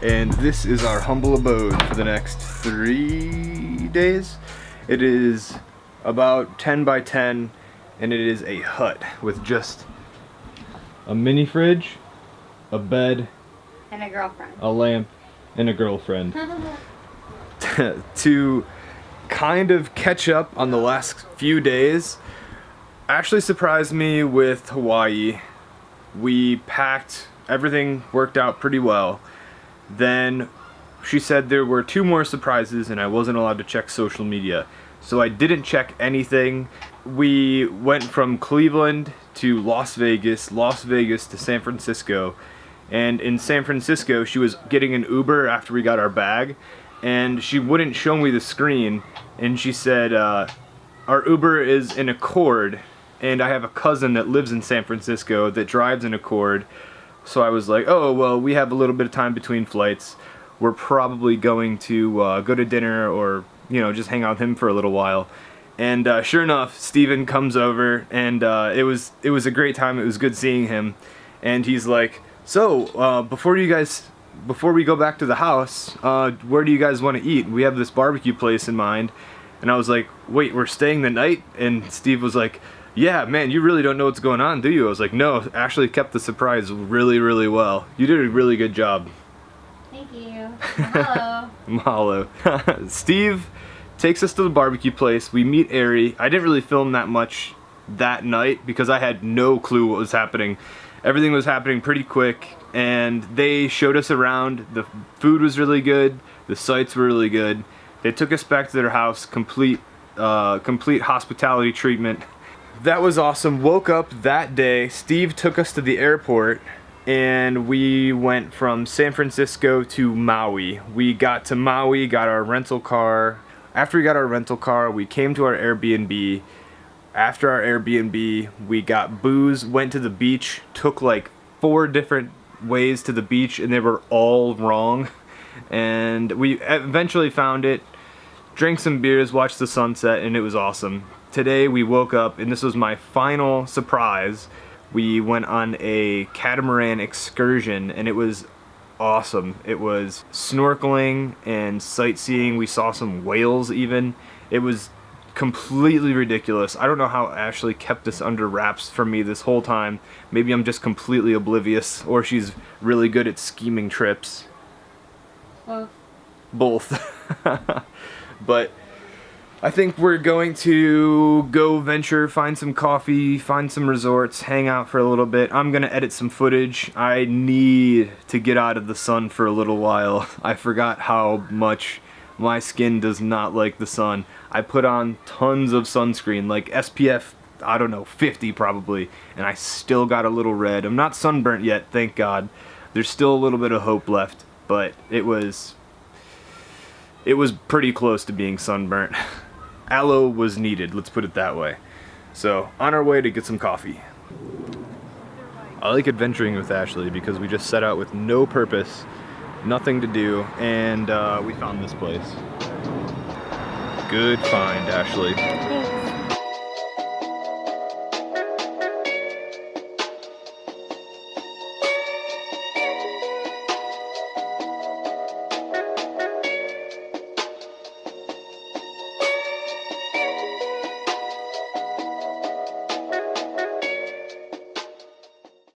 and this is our humble abode for the next 3 days. It is about 10 by 10, and it is a hut with just a mini fridge, a bed, and a girlfriend, a lamp, and a girlfriend. To kind of catch up on the last few days, actually surprised me with Hawaii. We packed, everything worked out pretty well. Then she said there were 2 more surprises and I wasn't allowed to check social media. So I didn't check anything. We went from Cleveland to Las Vegas to San Francisco. And in San Francisco, she was getting an Uber after we got our bag, and she wouldn't show me the screen, and she said, our Uber is an Accord, and I have a cousin that lives in San Francisco that drives an Accord. So I was like, oh, well, we have a little bit of time between flights. We're probably going to go to dinner or, you know, just hang out with him for a little while. And sure enough, Steven comes over, and it was a great time. It was good seeing him. And he's like, so, before we go back to the house, where do you guys want to eat? We have this barbecue place in mind. And I was like, wait, we're staying the night? And Steve was like, yeah, man, you really don't know what's going on, do you? I was like, no, Ashley kept the surprise really, really well. You did a really good job. Thank you. Mahalo. Mahalo. Steve takes us to the barbecue place. We meet Ari. I didn't really film that much that night because I had no clue what was happening. Everything was happening pretty quick, and they showed us around. The food was really good. The sights were really good. They took us back to their house, complete hospitality treatment. That was awesome. Woke up that day. Steve took us to the airport, and we went from San Francisco to Maui. We got to Maui, got our rental car. After we got our rental car, we came to our Airbnb. After our Airbnb, we got booze, went to the beach, took like 4 different ways to the beach, and they were all wrong. And we eventually found it, drank some beers, watched the sunset, and it was awesome. Today we woke up, and this was my final surprise. We went on a catamaran excursion, and it was awesome. It was snorkeling and sightseeing. We saw some whales even. It was completely ridiculous. I don't know how Ashley kept this under wraps from me this whole time. Maybe I'm just completely oblivious, or she's really good at scheming trips. Both. But I think we're going to go venture, find some coffee, find some resorts, hang out for a little bit. I'm gonna edit some footage. I need to get out of the sun for a little while. I forgot how much my skin does not like the sun. I put on tons of sunscreen, like SPF, I don't know, 50 probably, and I still got a little red. I'm not sunburnt yet, thank God. There's still a little bit of hope left, but it was pretty close to being sunburnt. Aloe was needed, let's put it that way. So, on our way to get some coffee. I like adventuring with Ashley because we just set out with no purpose, nothing to do, and we found this place. Good find, Ashley.